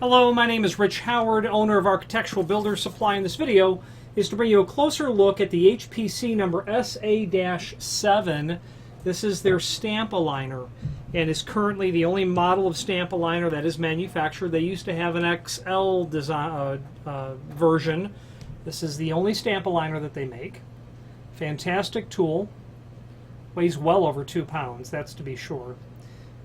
Hello, my name is Rich Howard, owner of Architectural Builder Supply. In this video is to bring you a closer look at the HPC number SA-7. This is their stamp aligner and is currently the only model of stamp aligner that is manufactured. They used to have an XL design, version. This is the only stamp aligner that they make. Fantastic tool. Weighs well over 2 pounds, that's to be sure.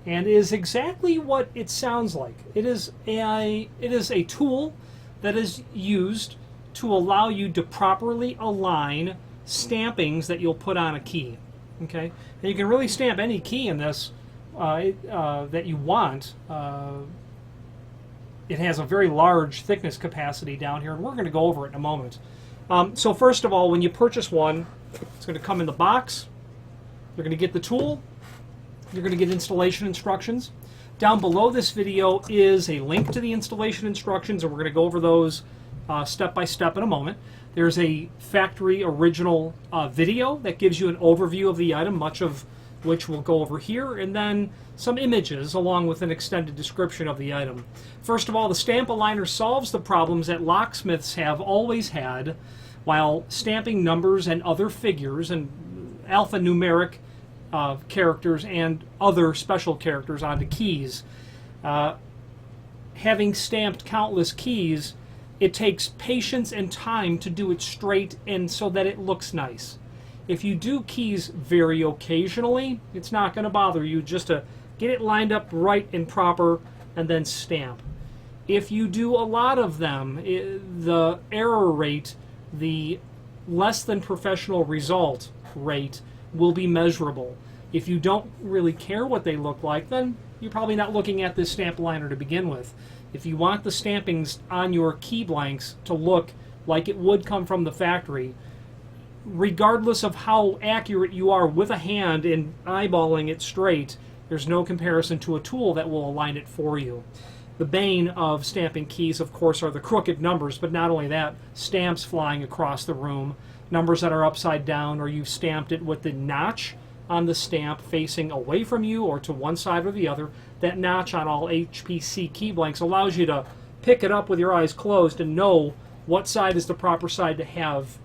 And is exactly what it sounds like. It is a tool that is used to allow you to properly align stampings that you'll put on a key. Okay, and you can really stamp any key in this that you want. It has a very large thickness capacity down here, and we're going to go over it in a moment. So first of all, when you purchase one, it's going to come in the box. You're going to get the tool. You're going to get installation instructions. Down below this video is a link to the installation instructions, and we're going to go over those step by step in a moment. There's a factory original video that gives you an overview of the item, much of which we'll go over here, and then some images along with an extended description of the item. First of all, the stamp aligner solves the problems that locksmiths have always had while stamping numbers and other figures and alphanumeric characters and other special characters onto keys. Having stamped countless keys, it takes patience and time to do it straight and so that it looks nice. If you do keys very occasionally, it's not going to bother you just to get it lined up right and proper and then stamp. If you do a lot of them, the error rate, the less than professional result rate will be measurable. If you don't really care what they look like, then you're probably not looking at this stamp aligner to begin with. If you want the stampings on your key blanks to look like it would come from the factory, regardless of how accurate you are with a hand in eyeballing it straight, there's no comparison to a tool that will align it for you. The bane of stamping keys, of course, are the crooked numbers, but not only that, stamps flying across the room, numbers that are upside down, or you've stamped it with the notch on the stamp facing away from you or to one side or the other. That notch on all HPC key blanks allows you to pick it up with your eyes closed and know what side is the proper side to have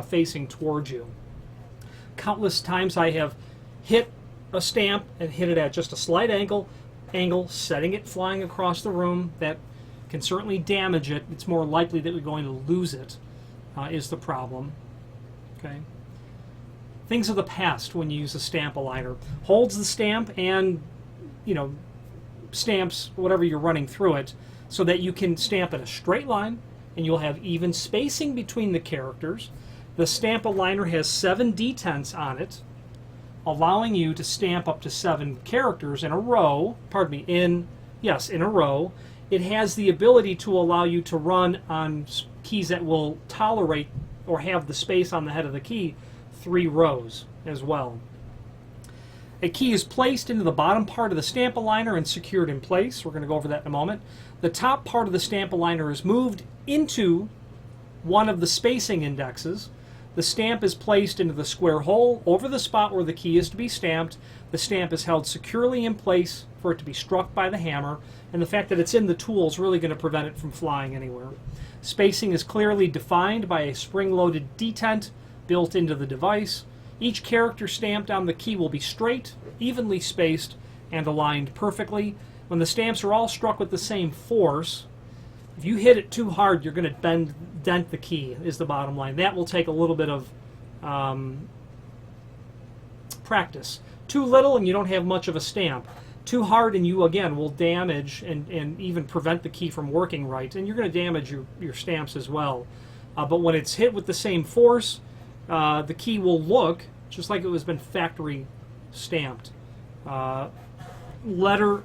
facing towards you. Countless times I have hit a stamp and hit it at just a slight angle, setting it flying across the room. That can certainly damage it. It's more likely that we're going to lose it. Is the problem. Okay. Things of the past when you use a stamp aligner. Holds the stamp and, stamps whatever you're running through it so that you can stamp in a straight line and you'll have even spacing between the characters. The stamp aligner has 7 detents on it, allowing you to stamp up to 7 characters in a row. In a row. It has the ability to allow you to run on keys that will tolerate or have the space on the head of the key 3 rows as well. A key is placed into the bottom part of the stamp aligner and secured in place. We're going to go over that in a moment. The top part of the stamp aligner is moved into one of the spacing indexes. The stamp is placed into the square hole over the spot where the key is to be stamped. The stamp is held securely in place for it to be struck by the hammer, and the fact that it's in the tool is really going to prevent it from flying anywhere. Spacing is clearly defined by a spring-loaded detent built into the device. Each character stamped on the key will be straight, evenly spaced, and aligned perfectly. When the stamps are all struck with the same force, if you hit it too hard, you're going to dent the key, is the bottom line. That will take a little bit of practice. Too little and you don't have much of a stamp. Too hard and you, again, will damage and even prevent the key from working right. And you're going to damage your stamps as well. But when it's hit with the same force, the key will look just like it was been factory stamped. Letter,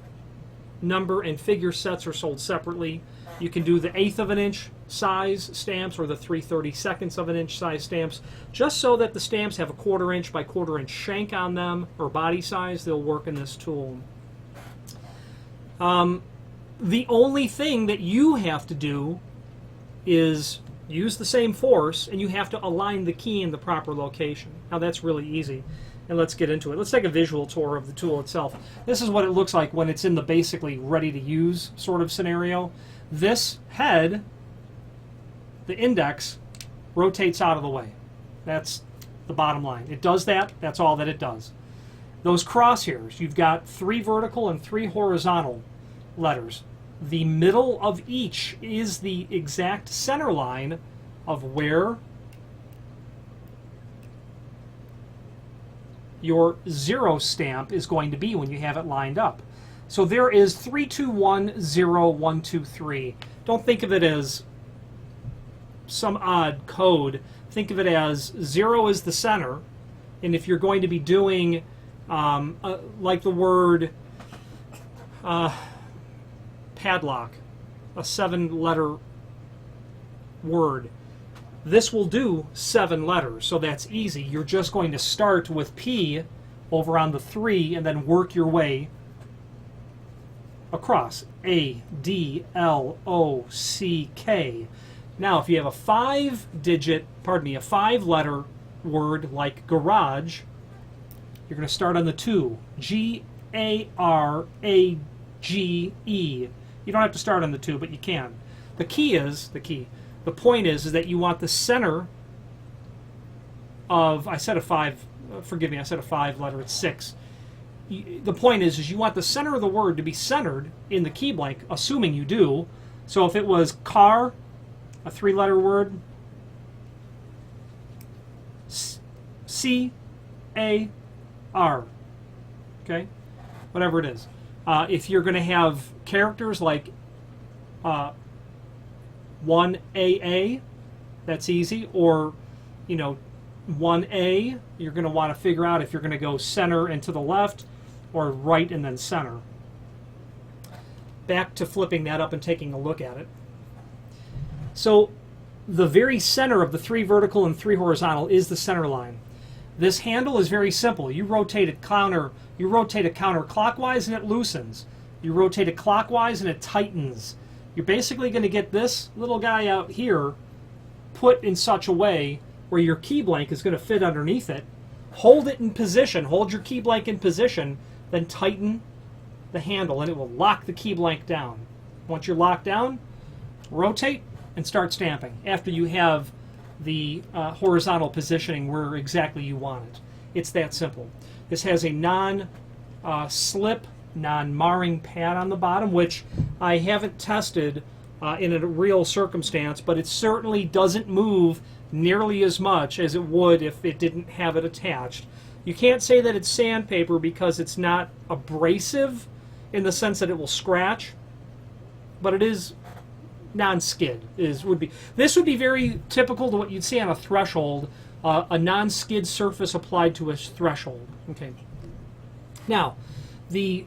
number, and figure sets are sold separately. You can do the 1/8 of an inch size stamps or the 3/32 of an inch size stamps, just so that the stamps have a 1/4 inch by 1/4 inch shank on them or body size. They'll work in this tool. The only thing that you have to do is use the same force, and you have to align the key in the proper location. Now that's really easy. and let's get into it. Let's take a visual tour of the tool itself. This is what it looks like when it's in the basically ready to use sort of scenario. This head, the index, rotates out of the way. That's the bottom line. It does that. That's all that it does. Those crosshairs, you've got 3 vertical and 3 horizontal letters. The middle of each is the exact center line of where your 0 stamp is going to be when you have it lined up. So there is 3, 2, 1, 0, 1, 2, 3. Don't think of it as some odd code. Think of it as 0 is the center, and if you're going to be doing like the word padlock, a 7-letter word, this will do 7 letters, so that's easy. You're just going to start with P over on the 3 and then work your way across. A, D, L, O, C, K. Now, if you have a 5-letter word like garage, you're going to start on the 2. G-A-R-A-G-E. You don't have to start on the 2, but you can. The point is that you want the center of, I said a 5, forgive me, I said a 5-letter, it's 6. The point is you want the center of the word to be centered in the key blank, assuming you do. So if it was car, a 3-letter word, C-A-R, okay? Whatever it is. If you're going to have characters like 1AA, that's easy, or, 1A, you're going to want to figure out if you're going to go center and to the left, or right and then center. Back to flipping that up and taking a look at it. So the very center of the 3 vertical and 3 horizontal is the center line. This handle is very simple. You rotate it counterclockwise and it loosens. You rotate it clockwise and it tightens. You're basically going to get this little guy out here put in such a way where your key blank is going to fit underneath it. Hold it in position. Hold your key blank in position, then tighten the handle and it will lock the key blank down. Once you're locked down, rotate and start stamping after you have the horizontal positioning where exactly you want it. It's that simple. This has a non-slip, non-marring pad on the bottom, which I haven't tested in a real circumstance, but it certainly doesn't move nearly as much as it would if it didn't have it attached. You can't say that it's sandpaper because it's not abrasive in the sense that it will scratch, but it is non-skid. This would be very typical to what you'd see on a threshold, a non-skid surface applied to a threshold. Okay. Now, the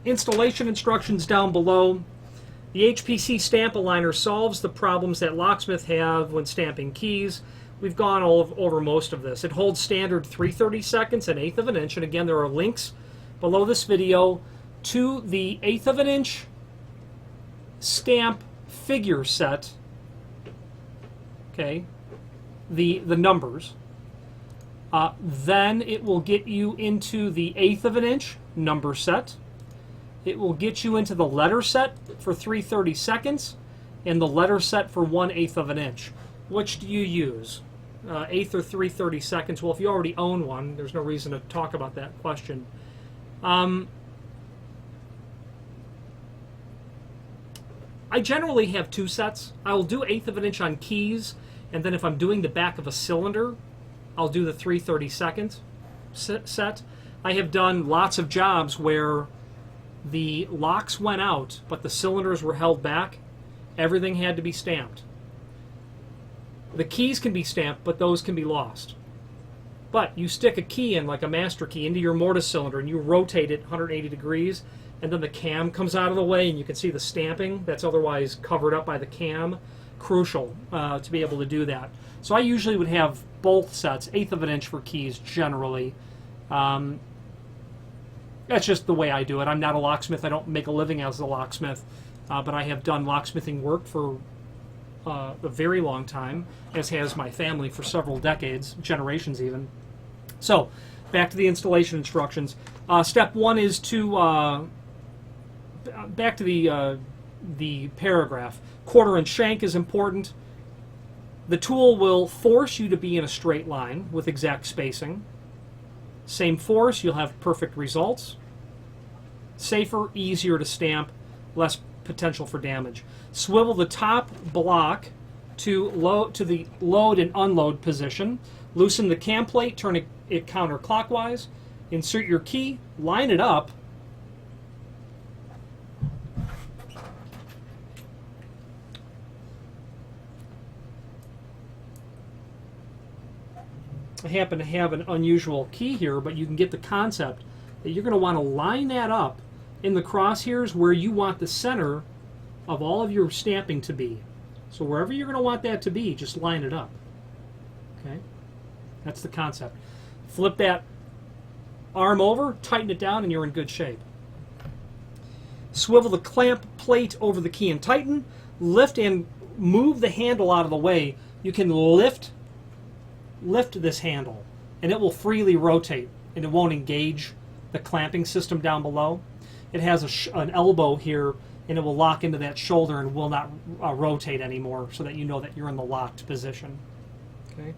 installation instructions down below. The Hpc stamp aligner solves the problems that locksmiths have when stamping keys. We've gone over most of this. It holds standard 3/32 seconds, an 1/8 of an inch, and again there are links below this video to the 1/8 of an inch stamp figure set. Okay, the numbers. Then it will get you into the 1/8 of an inch number set. It will get you into the letter set for 3/30 seconds and the letter set for 1/8 of an inch. Which do you use? 1/8 or 3/30 seconds? Well, if you already own one, there's no reason to talk about that question. I generally have 2 sets. I'll do 1/8 of an inch on keys, and then if I'm doing the back of a cylinder, I'll do the 3/30 seconds set. I have done lots of jobs where the locks went out, but the cylinders were held back. Everything had to be stamped. The keys can be stamped, but those can be lost. But you stick a key in, like a master key, into your mortise cylinder, and you rotate it 180 degrees, and then the cam comes out of the way, and you can see the stamping that's otherwise covered up by the cam. Crucial to be able to do that. So I usually would have both sets, 1/8 of an inch for keys generally. That's just the way I do it. I'm not a locksmith. I don't make a living as a locksmith, but I have done locksmithing work for a very long time, as has my family for several decades, generations even. So Back to the installation instructions. Step 1 is to, back to the paragraph. Quarter and shank is important. The tool will force you to be in a straight line with exact spacing. Same force, you'll have perfect results. Safer, easier to stamp, less potential for damage. Swivel the top block to the load and unload position. Loosen the cam plate, turn it counterclockwise. Insert your key, line it up. I happen to have an unusual key here, but you can get the concept that you're going to want to line that up in the crosshairs where you want the center of all of your stamping to be. So wherever you're going to want that to be, just line it up. Okay? That's the concept. Flip that arm over, tighten it down, and you're in good shape. Swivel the clamp plate over the key and tighten. Lift and move the handle out of the way. You can lift this handle, and it will freely rotate, and it won't engage the clamping system down below. It has an elbow here, and it will lock into that shoulder and will not rotate anymore, so that you know that you're in the locked position. Okay.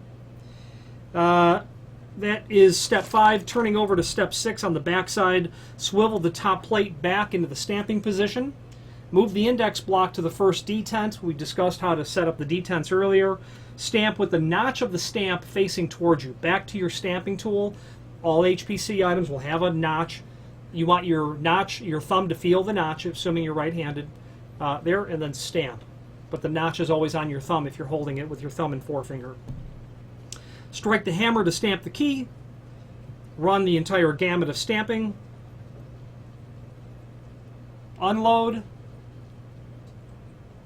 That is step 5. Turning over to step 6 on the back side, swivel the top plate back into the stamping position. Move the index block to the first detent. We discussed how to set up the detents earlier. Stamp with the notch of the stamp facing towards you. Back to your stamping tool. All HPC items will have a notch. You want your thumb to feel the notch, assuming you're right-handed, there, and then stamp. But the notch is always on your thumb if you're holding it with your thumb and forefinger. Strike the hammer to stamp the key. Run the entire gamut of stamping. Unload.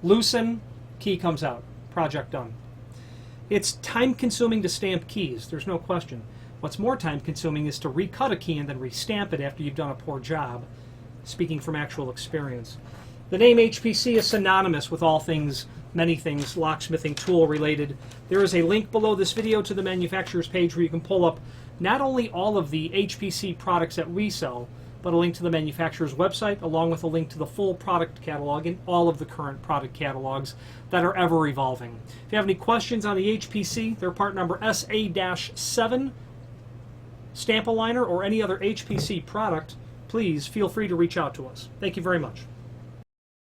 Loosen. Key comes out. Project done. It's time-consuming to stamp keys, there's no question. What's more time-consuming is to recut a key and then restamp it after you've done a poor job, speaking from actual experience. The name HPC is synonymous with all things, many things, locksmithing tool related. There is a link below this video to the manufacturer's page where you can pull up not only all of the HPC products that we sell, but a link to the manufacturer's website, along with a link to the full product catalog and all of the current product catalogs that are ever evolving. If you have any questions on the HPC, their part number SA-7 stamp aligner, or any other HPC product, please feel free to reach out to us. Thank you very much.